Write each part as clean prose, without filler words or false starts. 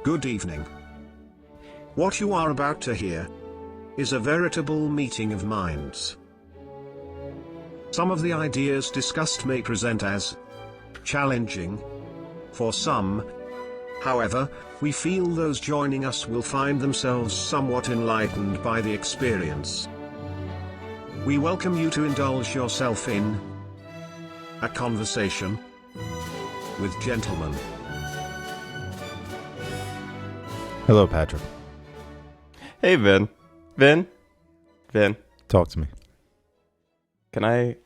Good evening. What you are about to hear is a veritable meeting of minds. Some of the ideas discussed may present as challenging for some. However, we feel those joining us will find themselves somewhat enlightened by the experience. We welcome you to indulge yourself in a conversation with gentlemen. Hello, Patrick. Hey, Vin. Vin. Talk to me. Can I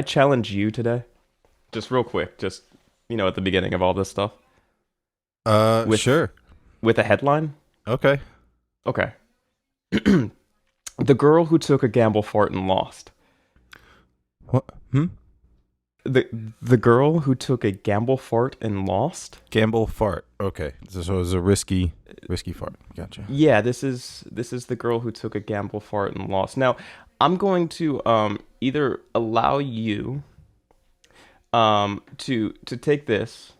challenge you today? Just real quick, just, at the beginning of all this stuff. Sure. With a headline? Okay. Okay. The girl who took a gamble fart and lost. What? The girl who took a gamble fart and lost? Gamble fart. Okay. So it was a risky fart. Gotcha. Yeah, this is the girl who took a gamble fart and lost. Now, I'm going to either allow you to take this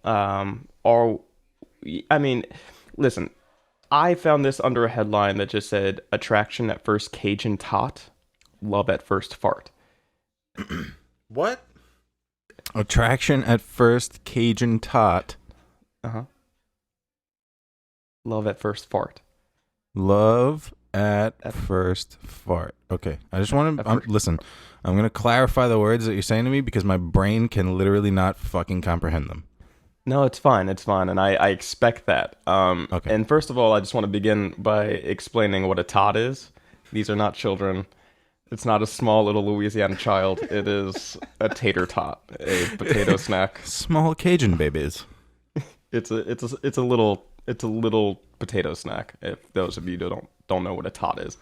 or listen, I found this under a headline that just said attraction at first Cajun tot, love at first fart. What? Attraction at first Cajun tot. Love at first fart. Love at first fart. Okay. I just want to listen. I'm going to clarify the words that you're saying to me because my brain can literally not fucking comprehend them. No, it's fine, and I expect that. Okay. And first of all, I just want to begin by explaining what a tot is. These are not children. It's not a small little Louisiana child. It is a tater tot, a potato snack. Small Cajun babies. It's a little potato snack. If those of you don't know what a tot is,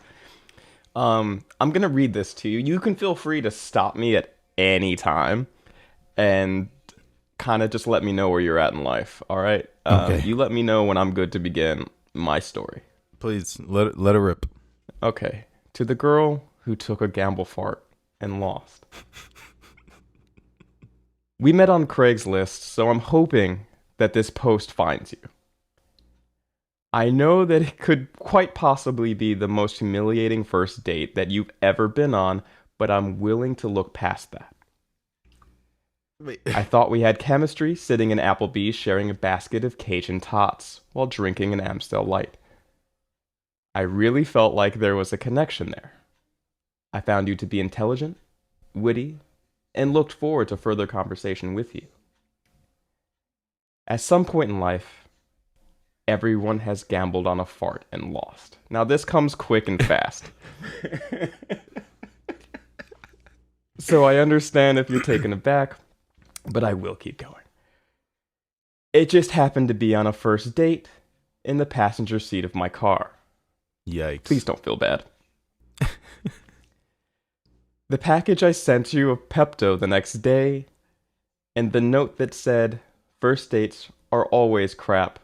I'm gonna read this to you. You can feel free to stop me at any time, and kind of just let me know where you're at in life. All right. Okay. You let me know when I'm good to begin my story. Please let it rip. Okay. To the girl who took a gamble fart and lost. We met on Craigslist, so I'm hoping that this post finds you. I know that it could quite possibly be the most humiliating first date that you've ever been on, but I'm willing to look past that. Wait. I thought we had chemistry sitting in Applebee's sharing a basket of Cajun tots while drinking an Amstel Light. I really felt like there was a connection there. I found you to be intelligent, witty, and looked forward to further conversation with you. At some point in life, everyone has gambled on a fart and lost. Now this comes quick and fast. So I understand if you're taken aback, but I will keep going. It just happened to be on a first date in the passenger seat of my car. Yikes. Please don't feel bad. The package I sent you of Pepto the next day, and the note that said, first dates are always crap.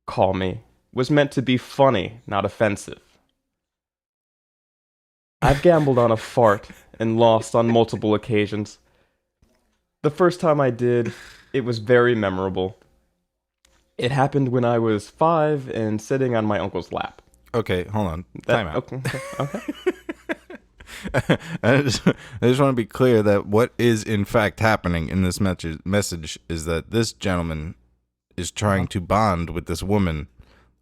Call me, was meant to be funny, not offensive. I've gambled on a fart and lost on multiple occasions. The first time I did, it was very memorable. It happened when I was 5 and sitting on my uncle's lap. Okay, hold on. Time out. Okay. I just want to be clear that what is in fact happening in this message is that this gentleman is trying to bond with this woman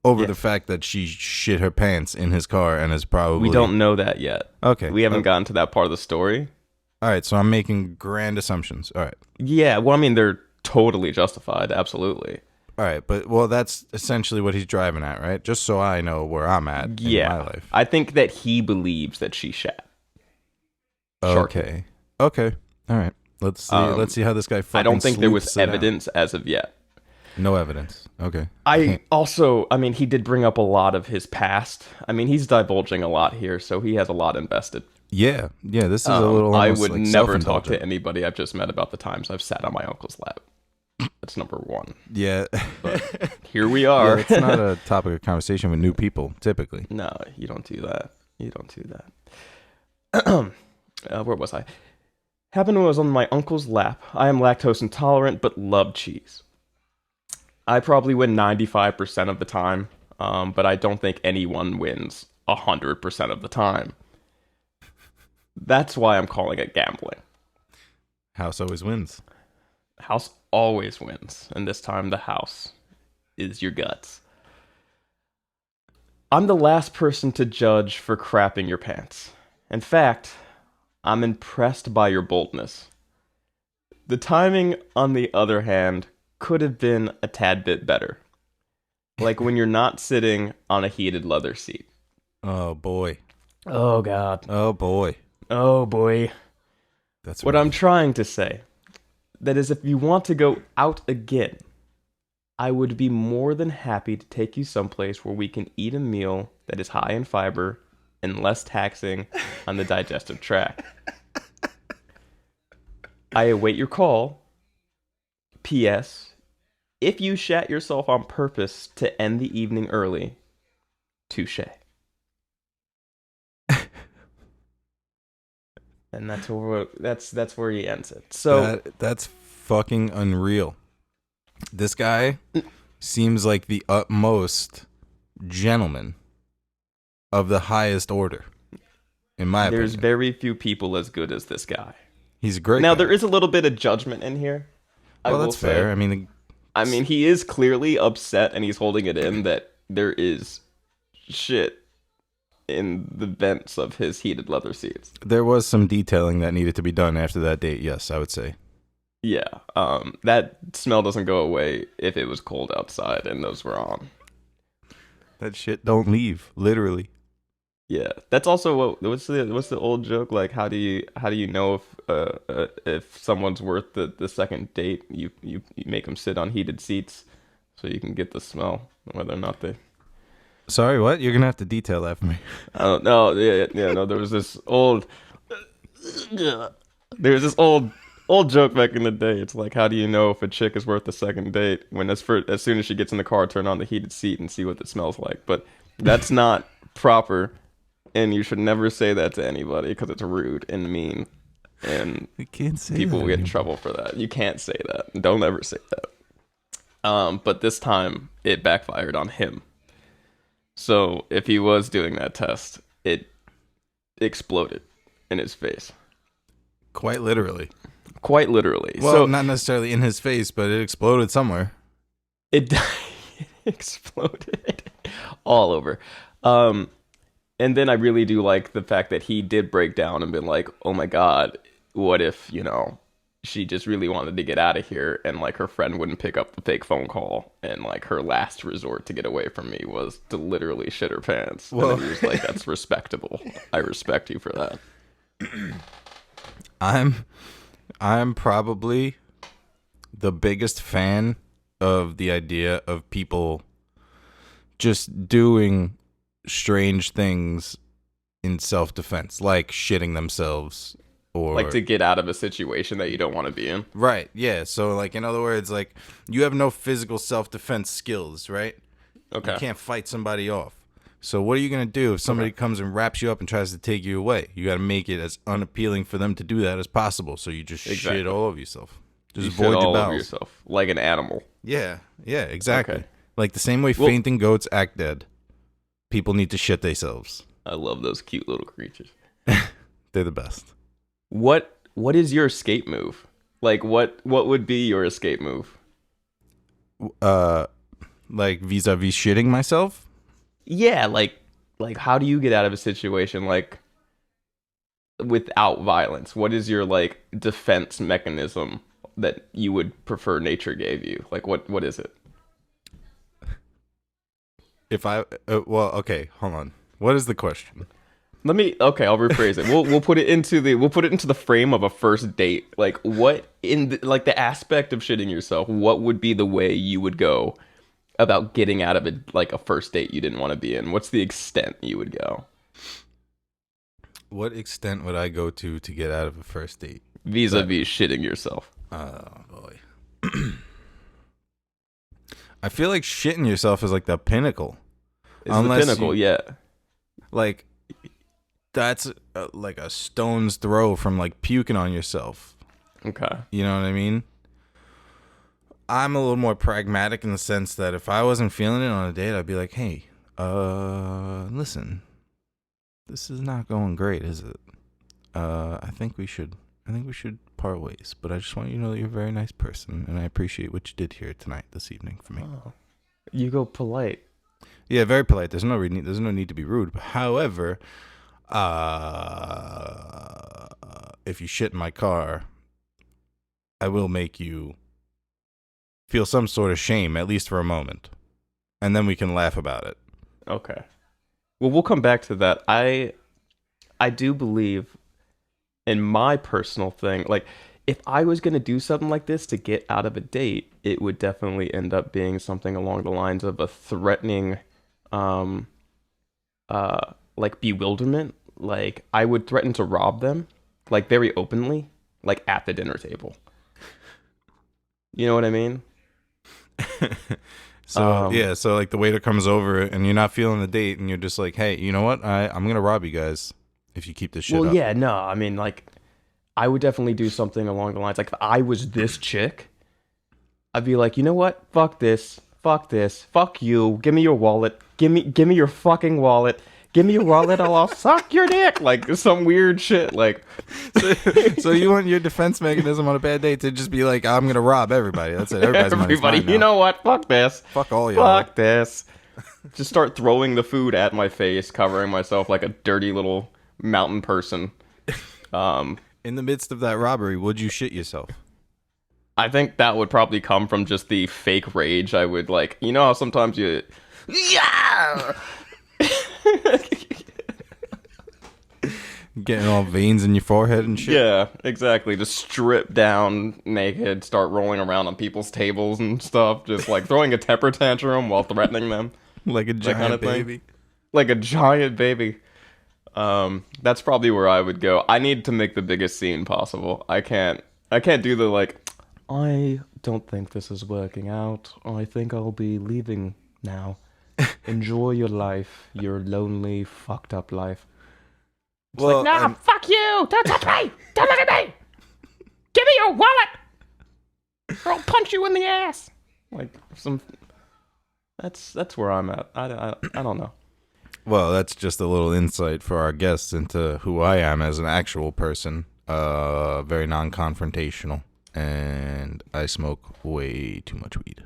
over the fact that she shit her pants in his car and is probably... We don't know that yet. Okay. We haven't gotten to that part of the story. All right, so I'm making grand assumptions. All right. Yeah, well, I mean, they're totally justified, absolutely. All right, but, well, that's essentially what he's driving at, right? Just so I know where I'm at in my life. I think that he believes that she shat. Okay. Okay. All right. Let's see how this guy fucking I don't think there was sleuths it out. evidence as of yet. No evidence. Okay. He did bring up a lot of his past. I mean, he's divulging a lot here, so he has a lot invested. Yeah. This is a little I almost would like never talk to self-indulgent. anybody I've just met about the times I've sat on my uncle's lap. That's number one. Yeah. But here we are. Yeah, it's not a topic of conversation with new people, typically. No, you don't do that. Where was I? Happened when I was on my uncle's lap. I am lactose intolerant, but love cheese. I probably win 95% of the time, but I don't think anyone wins 100% of the time. That's why I'm calling it gambling. House always wins. House always wins, and this time the house is your guts. I'm the last person to judge for crapping your pants. In fact, I'm impressed by your boldness. The timing, on the other hand, could have been a tad bit better. Like when you're not sitting on a heated leather seat. Oh boy. Oh, God. Oh boy. Oh, boy. That's What rough. I'm trying to say, that is, if you want to go out again, I would be more than happy to take you someplace where we can eat a meal that is high in fiber and less taxing on the digestive tract. I await your call. P.S. If you shat yourself on purpose to end the evening early, touche. And that's where he ends it. So that's fucking unreal. This guy seems like the utmost gentleman of the highest order, in my there's opinion. very few people as good as this guy. He's a great Now guy. there is a little bit of judgment in here. Well, that's fair. I mean, He is clearly upset and he's holding it in that there is shit in the vents of his heated leather seats. there was some detailing that needed to be done after that date. Yes, I would say. Yeah, that smell doesn't go away if it was cold outside and those were on. That shit don't leave, literally. Yeah, that's also what's the old joke, like how do you know if someone's worth the second date? You make them sit on heated seats so you can get the smell whether or not they. Sorry, what? You're gonna have to detail that for me. I don't know. Yeah. No, there was this old joke back in the day. It's like, how do you know if a chick is worth the second date? When as soon as she gets in the car, turn on the heated seat and see what it smells like. But that's not proper, and you should never say that to anybody because it's rude and mean, and You can't say people that will get in anymore. trouble for that. You can't say that. Don't ever say that. But this time it backfired on him. So if he was doing that test, it exploded in his face. Quite literally. Quite literally. Well, So not necessarily in his face, but it exploded somewhere. it exploded all over. And then I really do like the fact that he did break down and been like, oh my God, what if, she just really wanted to get out of here and like her friend wouldn't pick up the fake phone call and like her last resort to get away from me was to literally shit her pants. Well- And then he was like, that's respectable. I respect you for that. I'm probably the biggest fan of the idea of people just doing strange things in self-defense, like shitting themselves or Like to get out of a situation that you don't want to be in. right, yeah. So like in other words, like you have no physical self-defense skills, right? Okay. You can't fight somebody off. So what are you going to do if somebody comes and wraps you up and tries to take you away? You got to make it as unappealing for them to do that as possible. So you just Exactly. shit all over yourself. Just You shit avoid your all over bowels. yourself like an animal. Yeah, exactly. Okay. Like the same way Well- fainting goats act dead. People need to shit themselves. I love those cute little creatures. They're the best. What is your escape move? Like what would be your escape move? Like vis-a-vis shitting myself? Yeah, like how do you get out of a situation like without violence? What is your like defense mechanism that you would prefer nature gave you? Like what is it? If I well, okay, hold on. What is the question? I'll rephrase it. We'll put it into the frame of a first date. Like what in the aspect of shitting yourself, what would be the way you would go about getting out of it, like a first date you didn't want to be in? What's the extent you would go? What extent would I go to get out of a first date? Vis-a-vis shitting yourself. Oh boy. I feel like shitting yourself is like the pinnacle. It's the pinnacle, yeah. Like that's like a stone's throw from like puking on yourself. Okay. You know what I mean? I'm a little more pragmatic in the sense that if I wasn't feeling it on a date, I'd be like, hey, listen, this is not going great, is it? I think we should part ways, but I just want you to know that you're a very nice person, and I appreciate what you did here this evening for me. Oh. You go polite. Yeah, very polite. There's no need to be rude. However, if you shit in my car, I will make you feel some sort of shame, at least for a moment, and then we can laugh about it. Okay. Well, we'll come back to that. I do believe in my personal thing, like, if I was going to do something like this to get out of a date, it would definitely end up being something along the lines of a threatening, like, bewilderment. Like, I would threaten to rob them, like, very openly, like, at the dinner table. You know what I mean? So like the waiter comes over and you're not feeling the date, and you're just like, hey, you know what? I'm going to rob you guys if you keep this shit up. Well, yeah, no, I mean, like, I would definitely do something along the lines, like, if I was this chick, I'd be like, you know what? Fuck this, fuck you, give me your wallet, give me your fucking wallet, give me your wallet, or I'll suck your dick, like, some weird shit, like. So you want your defense mechanism on a bad date to just be like, I'm going to rob everybody. That's it. Everybody, you know what? Fuck this. Fuck all y'all. Fuck this. Just start throwing the food at my face, covering myself like a dirty little mountain person. In the midst of that robbery, would you shit yourself? I think that would probably come from just the fake rage. I would, like, you know how sometimes you... Yeah! Getting all veins in your forehead and shit? Yeah, exactly. Just strip down naked, start rolling around on people's tables and stuff. Just, like, throwing a temper tantrum while threatening them. Like a giant kind of baby? Like a giant baby. That's probably where I would go. I need to make the biggest scene possible. I can't do the, like, I don't think this is working out. I think I'll be leaving now. Enjoy your life, your lonely, fucked up life. It's well, like, no, fuck you! Don't touch me! Don't look at me! Give me your wallet! Or I'll punch you in the ass! Like, that's where I'm at. I don't know. Well, that's just a little insight for our guests into who I am as an actual person. Very non-confrontational, and I smoke way too much weed.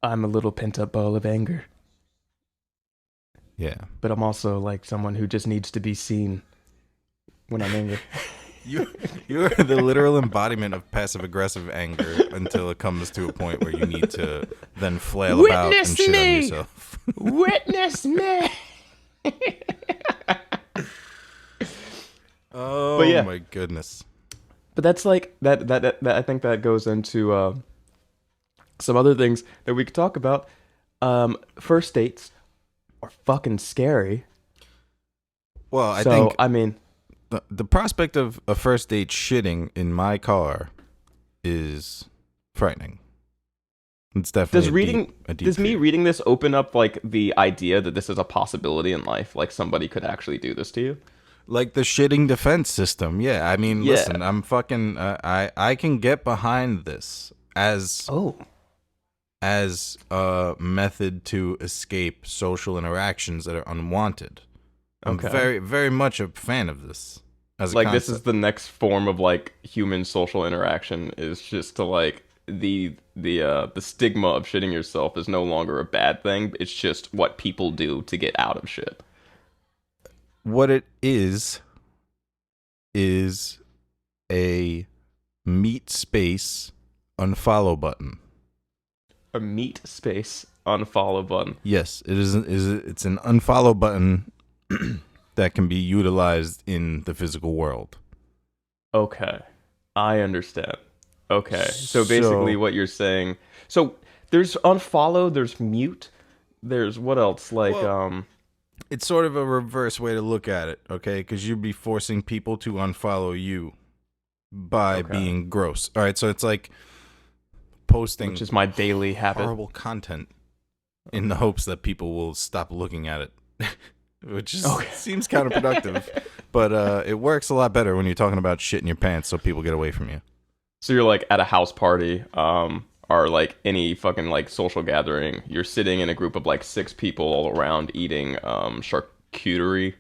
I'm a little pent-up ball of anger. Yeah. But I'm also, like, someone who just needs to be seen when I'm angry. You're the literal embodiment of passive-aggressive anger until it comes to a point where you need to then flail about and shit on yourself. Witness me! Oh, but yeah. My goodness. But that's like, that I think that goes into some other things that we could talk about. First dates are fucking scary. Well, I mean, the prospect of a first date shitting in my car is frightening. It's definitely does me reading this open up, like, the idea that this is a possibility in life, like somebody could actually do this to you? Like the shitting defense system. Yeah, I mean, listen, I'm fucking I can get behind this as a method to escape social interactions that are unwanted. I'm very, very much a fan of this. As a like, concept. this is the next form of, like, human social interaction, is just to, like, the stigma of shitting yourself is no longer a bad thing. It's just what people do to get out of shit. What it is a meat space unfollow button. A meat space unfollow button. Yes, it is. It's an unfollow button that can be utilized in the physical world. Okay, I understand. Okay, so basically what you're saying. So there's unfollow, there's mute, there's what else? Like, it's sort of a reverse way to look at it, okay? Because you'd be forcing people to unfollow you by being gross. All right, so it's like posting, which is my daily habit, horrible content in the hopes that people will stop looking at it, which is, seems counterproductive, but it works a lot better when you're talking about shit in your pants so people get away from you. So you're, like, at a house party, are are like any fucking like social gathering. You're sitting in a group of like 6 people all around eating charcuterie,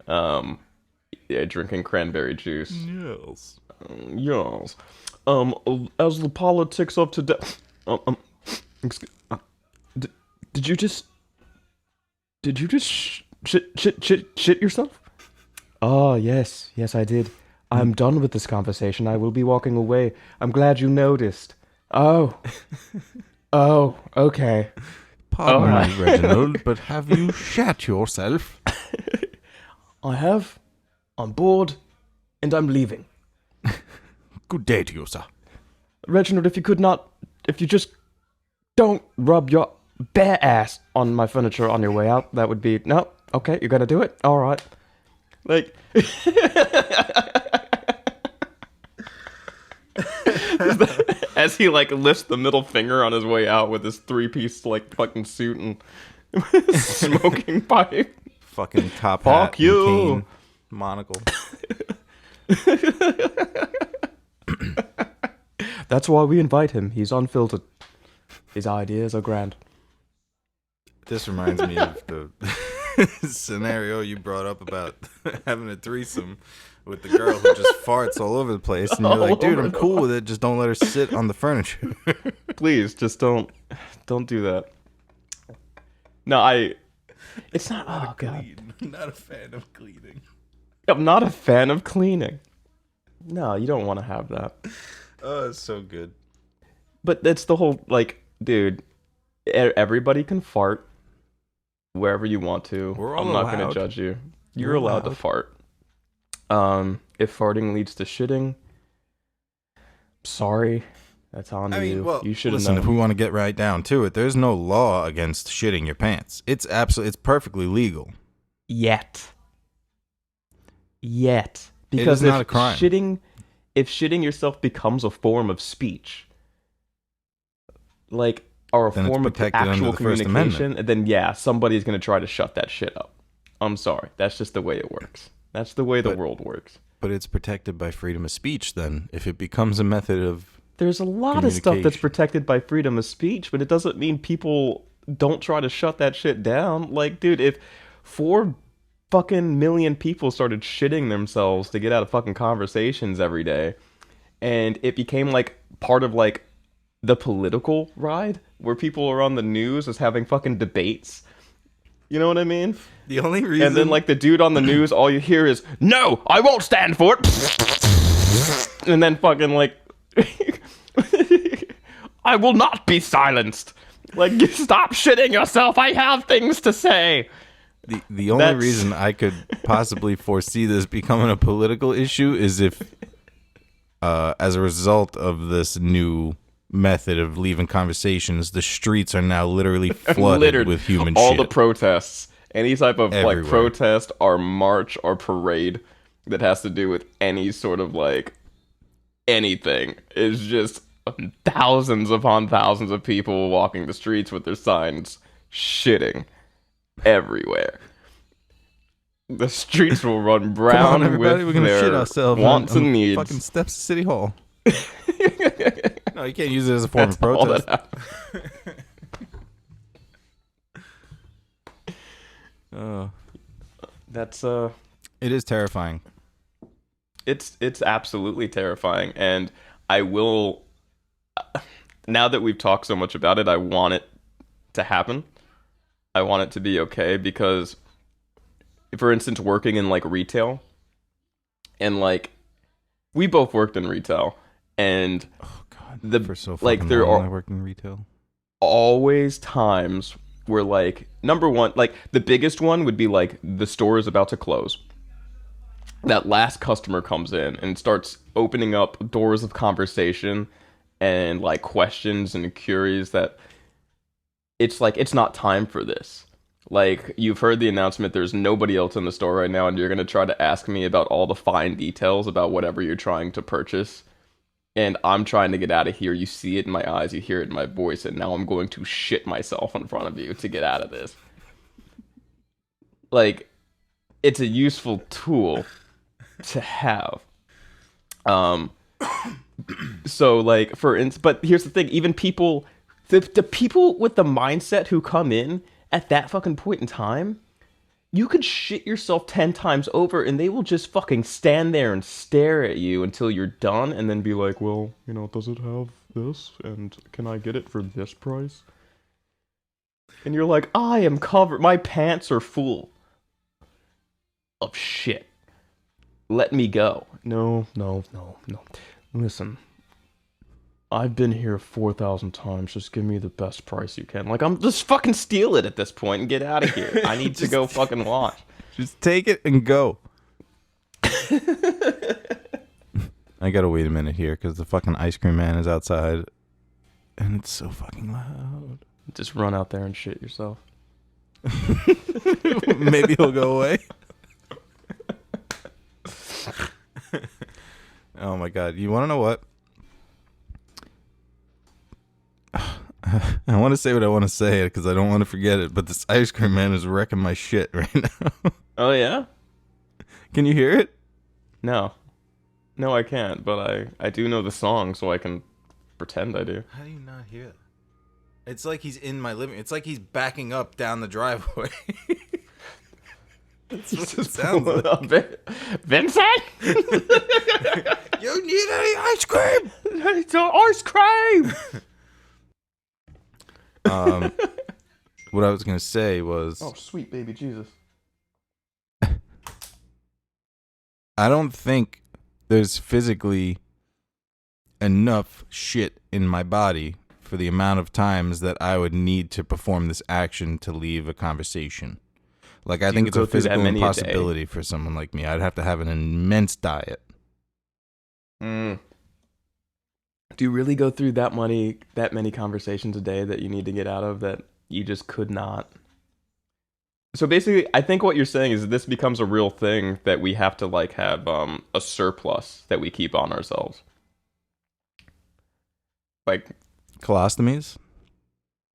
yeah, drinking cranberry juice. Yes. Yes. As the politics of today. Excuse, did, did you just? Did you just shit yourself? Oh, yes, I did. I'm done with this conversation. I will be walking away. I'm glad you noticed. Oh. Oh, okay. Pardon All me, Reginald, but have you shat yourself? I have. I'm bored, and I'm leaving. Good day to you, sir. Reginald, if you just don't rub your bare ass on my furniture on your way out, that would be, no, okay, you're gonna do it? Alright. Like, as he, like, lifts the middle finger on his way out with his 3-piece, like, fucking suit and smoking pipe. Fucking top Fuck hat you. and cane, monocle. That's why we invite him. He's unfiltered. His ideas are grand. This reminds me of the scenario you brought up about having a threesome with the girl who just farts all over the place, and you're like, dude, I'm cool with it, just don't let her sit on the furniture. Please, just don't do that. No, it's not, oh god. I'm not a fan of cleaning. I'm not a fan of cleaning. No, you don't want to have that. Oh, it's so good. But that's the whole, like, dude, everybody can fart wherever you want to. We're all I'm not going allowed. to judge you. You're We're allowed to allowed. fart. If farting leads to shitting, sorry. That's on you. Well, You should have listen, known. if we want to get right down to it, there's no law against shitting your pants. It's perfectly legal. Yet. Because It is not a crime. if shitting yourself becomes a form of speech, like, or a Then it's form of protected under actual the First communication, then yeah, somebody's going to try to shut that shit up. I'm sorry. That's just the way it works. That's the way the world works. But it's protected by freedom of speech then, if it becomes a method of... There's a lot of stuff that's communication. protected by freedom of speech, but it doesn't mean people don't try to shut that shit down. Like, dude, if 4 fucking million people started shitting themselves to get out of fucking conversations every day, and it became like part of like the political ride where people are on the news as having fucking debates. You know what I mean? The only reason... And then like the dude on the news, all you hear is, "No, I won't stand for it." And then fucking like, "I will not be silenced." Like, stop shitting yourself. I have things to say. The only That's- reason I could possibly foresee this becoming a political issue is if, as a result of this new method of leaving conversations, the streets are now literally flooded Littered. with human all shit. the protests, any type of like Everywhere. protest or march or parade that has to do with any sort of like anything is just thousands upon thousands of people walking the streets with their signs shitting everywhere. The streets will run Come on, brown everybody, with we're gonna their shit ourselves wants on and needs. fucking steps of City Hall. No, you can't use it as a form of All protest. that That's It is terrifying. it's absolutely terrifying, and I will, now that we've talked so much about it, I want it to happen. I want it to be okay, because for instance, working in like retail, and like we both worked in retail, and Oh god, The- for so like, fucking there long are- I worked in retail. always times where like, number one, like the biggest one would be like the store is about to close. That last customer comes in and starts opening up doors of conversation and like questions and queries that it's like, it's not time for this. Like, you've heard the announcement, there's nobody else in the store right now, and you're going to try to ask me about all the fine details about whatever you're trying to purchase. And I'm trying to get out of here. You see it in my eyes, you hear it in my voice, and now I'm going to shit myself in front of you to get out of this. Like, it's a useful tool to have. So like but here's the thing, even people, the people with the mindset who come in at that fucking point in time, you could shit yourself 10 times over and they will just fucking stand there and stare at you until you're done and then be like, well, does it have this? And can I get it for this price? And you're like, I am covered. My pants are full of shit. Let me go. No. Listen, I've been here 4,000 times. Just give me the best price you can. Like, I'm just fucking steal it at this point and get out of here. I need to go fucking watch. Just take it and go. I gotta wait a minute here because the fucking ice cream man is outside and it's so fucking loud. Just run out there and shit yourself. Maybe he'll go away. Oh my god. You want to know what? I want to say what I want to say because I don't want to forget it, but this ice cream man is wrecking my shit right now. Oh, yeah? Can you hear it? No, I can't, but I do know the song, so I can pretend I do. How do you not hear that? It's like he's in my living. It's like he's backing up down the driveway. That's what it sounds like. Vincent? You need any ice cream? It's ice cream! What I was going to say was... Oh, sweet baby Jesus. I don't think there's physically enough shit in my body for the amount of times that I would need to perform this action to leave a conversation. Like, I think it's a physical impossibility for someone like me. I'd have to have an immense diet. Do you really go through that many conversations a day that you need to get out of that you just could not? So basically, I think what you're saying is this becomes a real thing that we have to like have a surplus that we keep on ourselves. Like colostomies?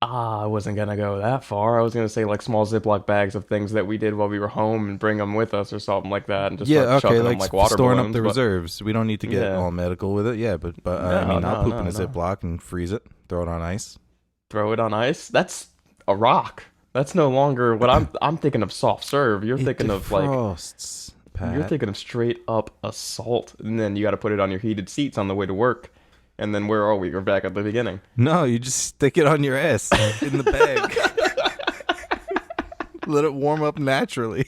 I wasn't gonna go that far. I was gonna say like small Ziploc bags of things that we did while we were home and bring them with us or something like that, and just okay, like water storing balloons, up the reserves. We don't need to get all medical with it. Yeah, but I'll poop in a Ziploc and freeze it, throw it on ice. Throw it on ice? That's a rock. That's no longer what I'm thinking of. Soft serve. You're thinking of like Pat. You're thinking of straight up assault, and then you got to put it on your heated seats on the way to work. And then where are we? We're back at the beginning. No, you just stick it on your ass in the bag. Let it warm up naturally.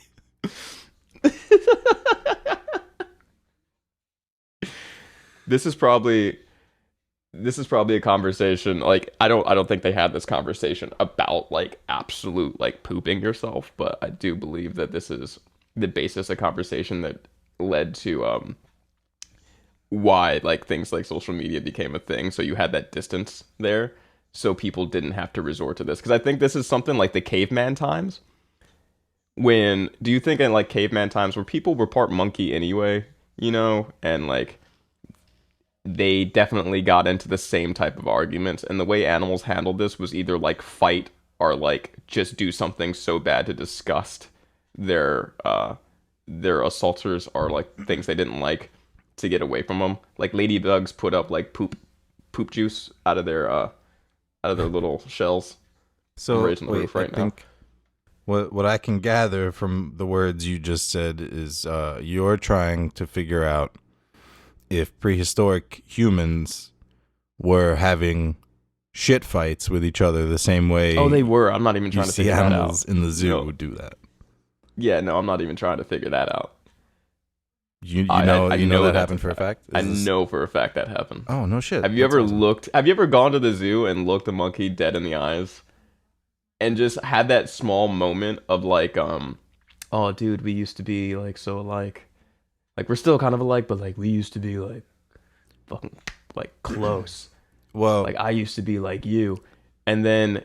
This is probably a conversation. Like I don't think they had this conversation about like absolute like pooping yourself, but I do believe that this is the basis of conversation that led to why like things like social media became a thing. So you had that distance there, so people didn't have to resort to this. Because I think this is something like the caveman times. Do you think in like caveman times where people were part monkey anyway, and like they definitely got into the same type of arguments, and the way animals handled this was either like fight or like just do something so bad to disgust their assaulters or like things they didn't like to get away from them. Like ladybugs put up like poop juice out of their little shells. So raising the roof right now. What I can gather from the words you just said is you're trying to figure out if prehistoric humans were having shit fights with each other the same way. Oh, they were. I'm not even trying to figure that out. Animals in the zoo would do that. Yeah, no, I'm not even trying to figure that out. You know that happened for a fact? I know for a fact that happened. Oh, no shit. Have you ever gone to the zoo and looked a monkey dead in the eyes and just had that small moment of like, oh, dude, we used to be like so alike. Like we're still kind of alike, but like we used to be like fucking like close. Well, like I used to be like you. And then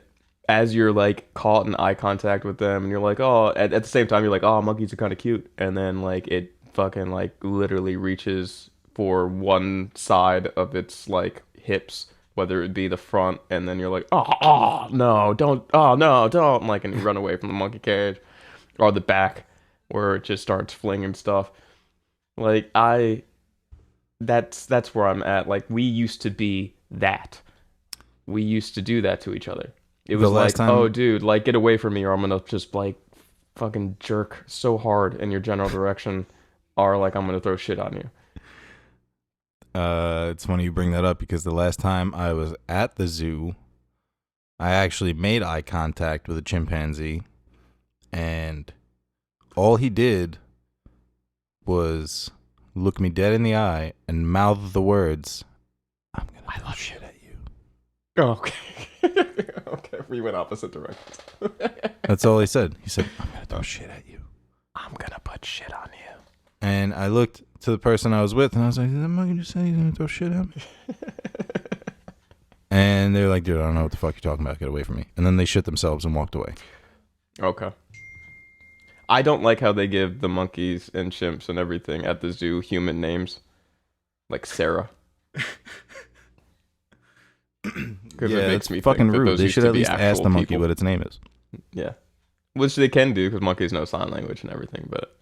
as you're like caught in eye contact with them and you're like, oh, at the same time you're like, oh, monkeys are kind of cute. And then like it fucking like literally reaches for one side of its like hips, whether it be the front, and then you're like, oh no, don't, like, and you run away from the monkey cage, or the back where it just starts flinging stuff. Like that's where I'm at. Like, we used to be that. We used to do that to each other. It was like, oh, dude, like, get away from me, or I'm gonna just like fucking jerk so hard in your general direction, or like I'm gonna throw shit on you. It's funny you bring that up because the last time I was at the zoo, I actually made eye contact with a chimpanzee, and all he did was look me dead in the eye and mouth the words, "I'm gonna throw shit at you." Oh, okay. Okay, we went opposite directions. That's all he said. He said, "I'm gonna throw shit at you." I'm gonna put shit on you. And I looked to the person I was with, and I was like, "Is that what you just say? He's gonna throw shit at me?" And they're like, "Dude, I don't know what the fuck you're talking about. Get away from me." And then they shit themselves and walked away. Okay. I don't like how they give the monkeys and chimps and everything at the zoo human names, like Sarah. Because Yeah, it makes it's me fucking think that rude. those They used should to at be least ask actual the monkey people. what its name is. Yeah, which they can do because monkeys know sign language and everything. But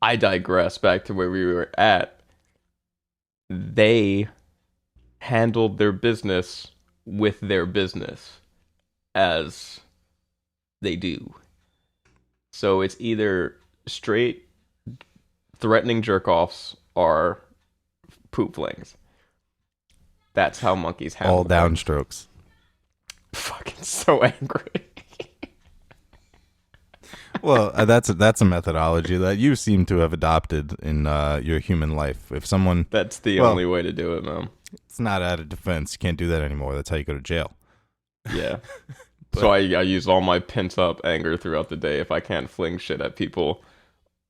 I digress back to where we were at. They handled their business with their business, as they do. So it's either straight threatening jerk offs or poop flings. That's how monkeys handle All things. downstrokes. Fucking so angry. Well, that's a methodology that you seem to have adopted in your human life. If someone, That's the Well- only way to do it, man. it's not out of defense, you can't do that anymore. That's how you go to jail. Yeah. So I use all my pent up anger throughout the day if I can't fling shit at people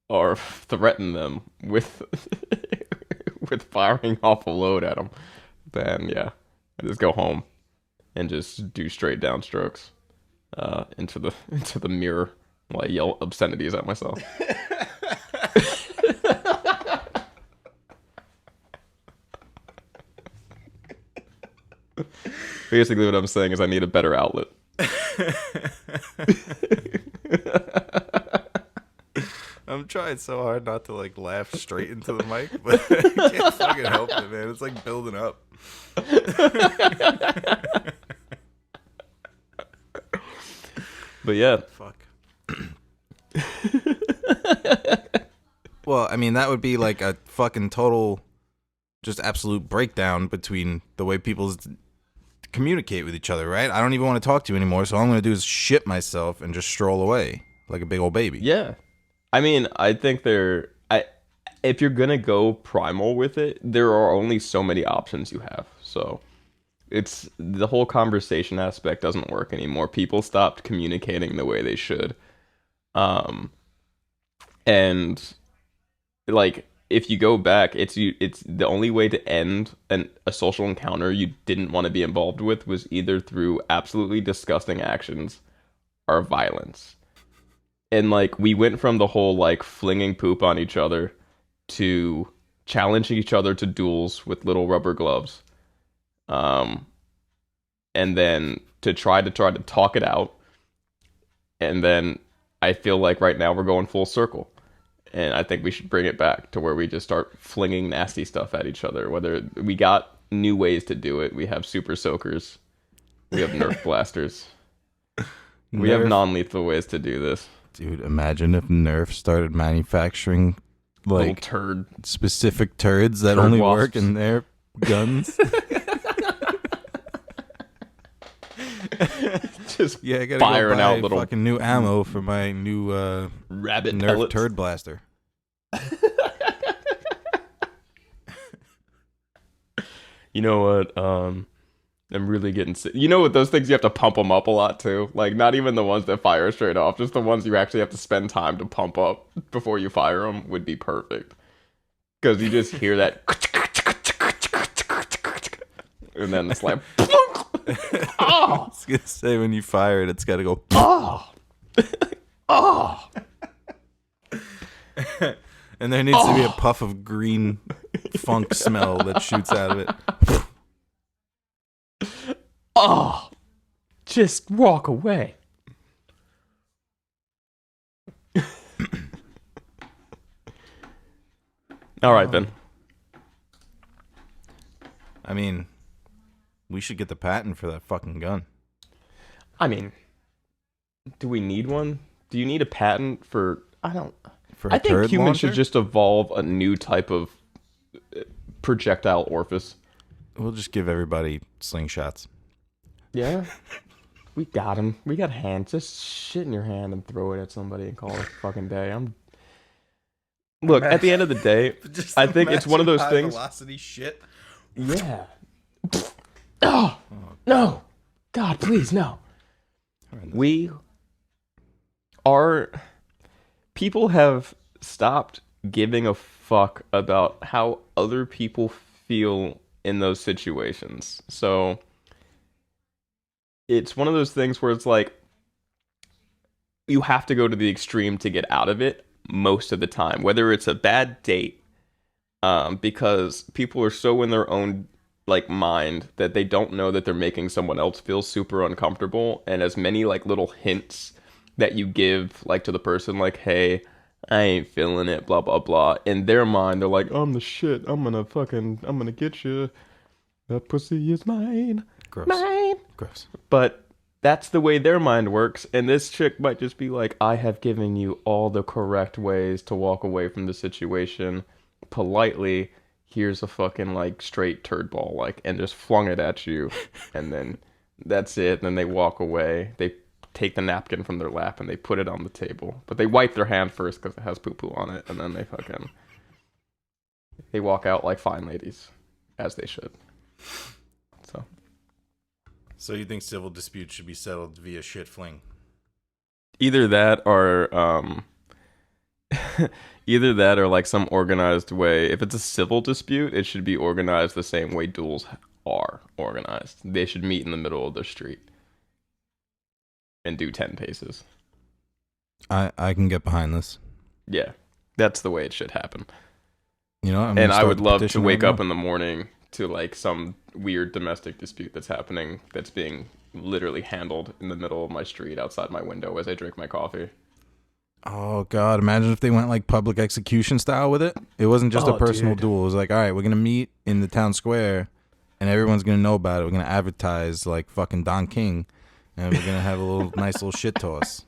or threaten them with with firing off a load at them. Then yeah, I just go home and just do straight downstrokes into the mirror while I yell obscenities at myself. Basically, what I'm saying is I need a better outlet. I'm trying so hard not to like laugh straight into the mic, but I can't fucking help it, man. It's like building up. But yeah, Fuck. Well, I mean, that would be like a fucking total, just absolute breakdown between the way people communicate with each other, right? I don't even want to talk to you anymore, so all I'm going to do is shit myself and just stroll away like a big old baby. yeah. I mean, I think if you're gonna go primal with it, there are only so many options you have. So it's the whole conversation aspect doesn't work anymore. People stopped communicating the way they should. And like if you go back, it's the only way to end a social encounter you didn't want to be involved with was either through absolutely disgusting actions or violence. And like we went from the whole like flinging poop on each other to challenging each other to duels with little rubber gloves. And then to try to talk it out. And then I feel like right now we're going full circle. And I think we should bring it back to where we just start flinging nasty stuff at each other. Whether we got new ways to do it. We have super soakers. We have Nerf blasters. We have non-lethal ways to do this. Dude, imagine if Nerf started manufacturing Little like turd. specific turds that Turd only wasps. work in their guns. Just Yeah, I gotta firing go buy out little fucking new ammo for my new rabbit Nerf pellets. turd blaster. You know what? I'm really getting sick. You know what? Those things you have to pump them up a lot too. Like not even the ones that fire straight off, just the ones you actually have to spend time to pump up before you fire them would be perfect. Because you just hear that, and then it's like, I was gonna say when you fire it, it's gotta go. oh, oh. And there needs to be a puff of green funk smell that shoots out of it. Oh, just walk away. All right, then. I mean, we should get the patent for that fucking gun. I mean, do we need one? Do you need a patent for? I don't. For a I think turd humans launcher? should just evolve a new type of projectile orifice. We'll just give everybody slingshots. Yeah. We got him. We got hands. Just shit in your hand and throw it at somebody and call it a fucking day. Look, at the end of the day, I think it's one of those things. Velocity shit. Yeah. Oh, no. God, please, no. We are. People have stopped giving a fuck about how other people feel in those situations. So it's one of those things where it's like you have to go to the extreme to get out of it most of the time, whether it's a bad date, because people are so in their own like mind that they don't know that they're making someone else feel super uncomfortable. And as many like little hints that you give like to the person, like, hey, I ain't feeling it, blah blah blah, in their mind they're like, I'm the shit, I'm gonna get you, that pussy is mine. Gross. Mine. Gross. But that's the way their mind works, and this chick might just be like, I have given you all the correct ways to walk away from the situation politely. Here's a fucking like straight turd ball, like, and just flung it at you, and then that's it. And then they walk away. They take the napkin from their lap and they put it on the table, but they wipe their hand first because it has poo poo on it, and then they walk out like fine ladies, as they should. So you think civil disputes should be settled via shit fling? Either that or either that or like some organized way. If it's a civil dispute, it should be organized the same way duels are organized. They should meet in the middle of the street and do 10 paces. I can get behind this. Yeah, that's the way it should happen. You know, and I would love to wake up in the morning to like some weird domestic dispute that's happening, that's being literally handled in the middle of my street outside my window as I drink my coffee. Oh God! Imagine if they went like public execution style with it. It wasn't just a personal duel. It was like, all right, we're gonna meet in the town square, and everyone's gonna know about it. We're gonna advertise like fucking Don King, and we're gonna have a little nice little shit toss.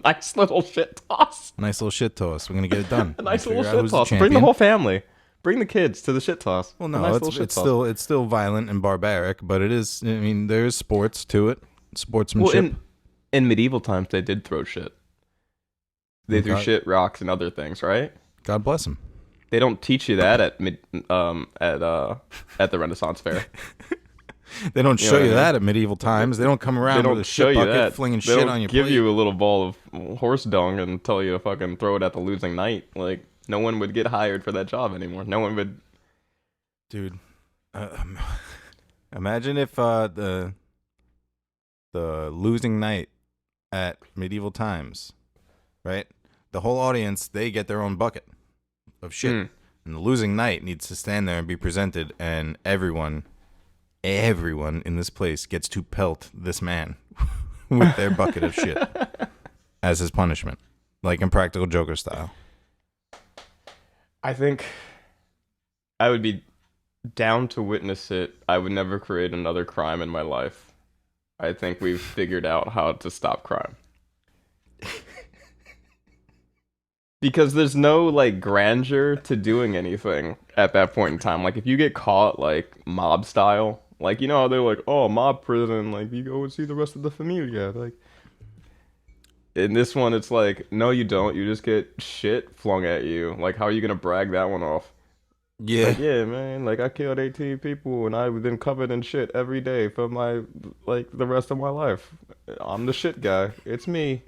Nice little shit toss. Nice little shit toss. We're gonna get it done. A nice little shit toss. Bring the whole family. Bring the kids to the shit toss. Well, no, it's still violent and barbaric, but it is. I mean, there is sports to it, sportsmanship. Well, in medieval times, they did throw shit. They threw shit, rocks, and other things, right? God bless them. They don't teach you that at the Renaissance Fair. They don't show you that at medieval times. They don't come around with a shit bucket flinging shit on your plate. Give you a little ball of horse dung and tell you to fucking throw it at the losing knight. Like, no one would get hired for that job anymore. No one would. Dude, imagine if the losing knight at medieval times, right? The whole audience, they get their own bucket of shit. And the losing knight needs to stand there and be presented, and everyone in this place gets to pelt this man with their bucket of shit as his punishment, like in Practical Joker style. I think I would be down to witness it. I would never create another crime in my life. I think we've figured out how to stop crime. Because there's no, like, grandeur to doing anything at that point in time. Like, if you get caught, like, mob style, like, you know how they're like, oh, mob prison, like, you go and see the rest of the familia. Like, in this one, it's like, no, you don't. You just get shit flung at you. Like, how are you going to brag that one off? Yeah. Like, yeah, man, like, I killed 18 people, and I've been covered in shit every day for my, like, the rest of my life. I'm the shit guy. It's me.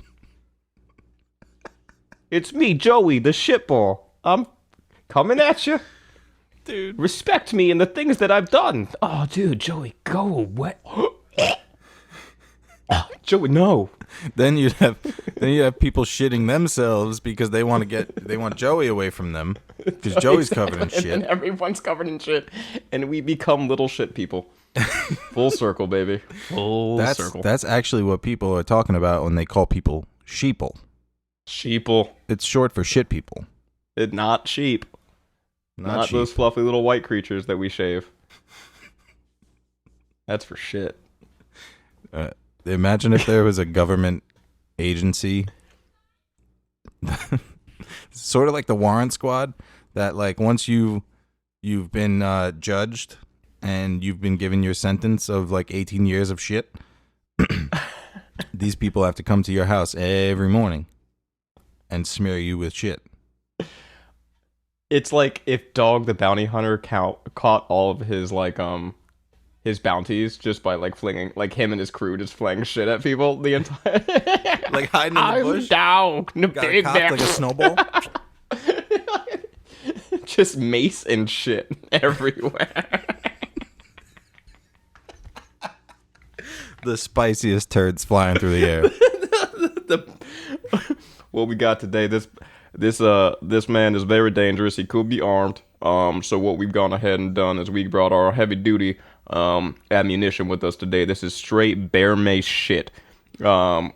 It's me, Joey, the shitball. I'm coming at you. Dude. Respect me and the things that I've done. Oh, dude, Joey, go away. Joey, no. Then you'd have people shitting themselves because they want Joey away from them because Joey's covered in shit. And everyone's covered in shit, and we become little shit people. Full circle, baby. Full circle. That's actually what people are talking about when they call people sheeple. Sheeple. It's short for shit people. It not sheep. Not sheep. those fluffy little white creatures that we shave. That's for shit. Imagine if there was a government agency, sort of like the Warrant Squad, that like once you've been judged and you've been given your sentence of like 18 years of shit, these people have to come to your house every morning and smear you with shit. It's like if Dog the Bounty Hunter caught all of his like his bounties just by like flinging, like him and his crew just flaying shit at people the entire Like hiding in the bush. Dog, the Got big cocked like a snowball. just mace and shit everywhere. The spiciest turds flying through the air. What we got today, this man is very dangerous. He could be armed. So what we've gone ahead and done is we brought our heavy duty ammunition with us today. This is straight bear mace shit. You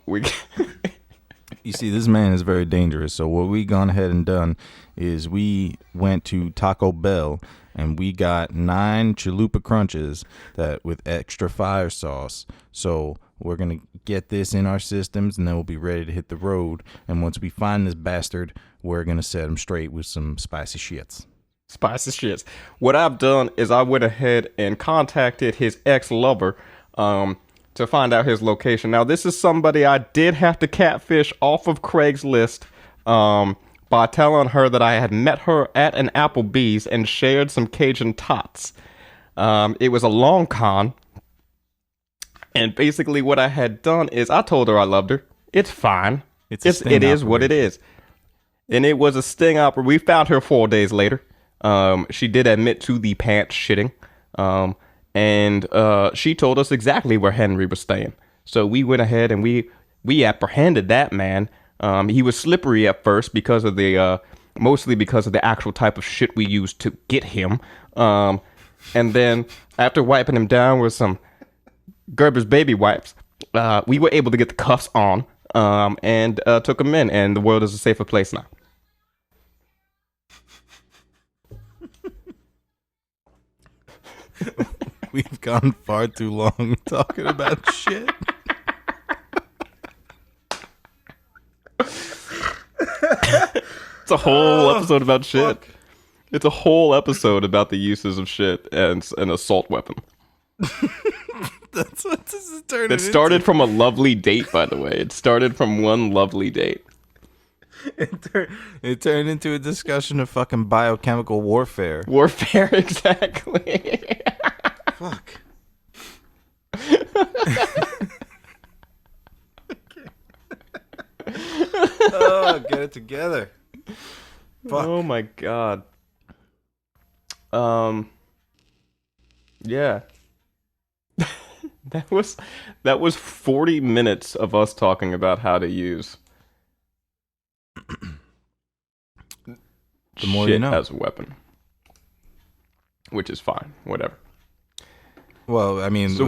see, this man is very dangerous. So what we gone ahead and done is we went to Taco Bell and we got 9 chalupa crunches that with extra fire sauce. So we're gonna get this in our systems and then we'll be ready to hit the road. And once we find this bastard, we're gonna set him straight with some spicy shits. Spicy shits. What I've done is I went ahead and contacted his ex-lover to find out his location. Now, this is somebody I did have to catfish off of Craigslist by telling her that I had met her at an Applebee's and shared some Cajun tots. It was a long con. And basically what I had done is I told her I loved her. It's fine. It is what it is. And it was a sting opera. We found her 4 days later. She did admit to the pants shitting. And she told us exactly where Henry was staying. So we went ahead and we apprehended that man. He was slippery at first because of mostly because of the actual type of shit we used to get him. And then after wiping him down with some Gerber's baby wipes, we were able to get the cuffs on, and took him in, and the world is a safer place now. We've gone far too long talking about shit. It's a whole episode about shit. It's a whole episode about the uses of shit and an assault weapon. That's what this is turning It started from a lovely date, by the way. It started from one lovely date. It turned into a discussion of fucking biochemical warfare. Warfare, exactly. Fuck. Oh, get it together. Fuck. Oh my god. Yeah. That was 40 minutes of us talking about how to use the more shit you know as a weapon. Which is fine. Whatever. Well, I mean, So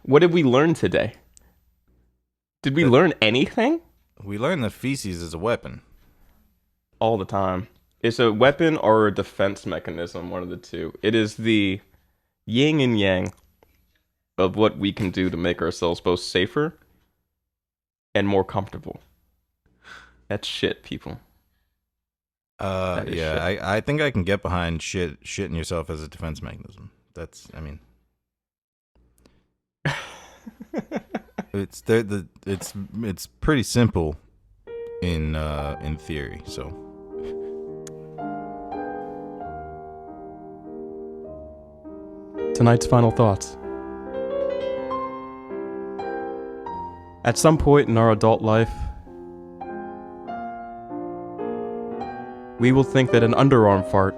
what did we learn today? Did we learn anything? we learned that feces is a weapon. All the time. It's a weapon or a defense mechanism, one of the two. It is the yin and yang of what we can do to make ourselves both safer and more comfortable. That's shit, people. Yeah, shit. I think I can get behind shitting yourself as a defense mechanism. That's, I mean, it's it's pretty simple in theory. So Tonight's final thoughts. At some point in our adult life, we will think that an underarm fart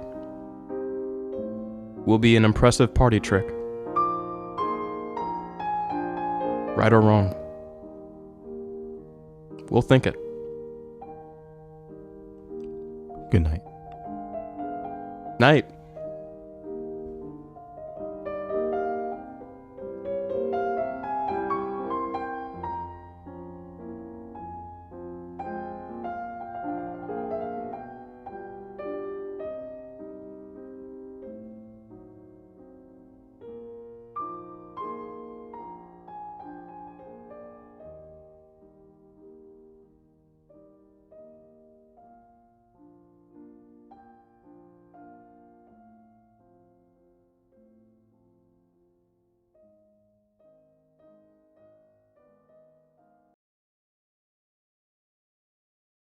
will be an impressive party trick. Right or wrong. We'll think it. good night. Night.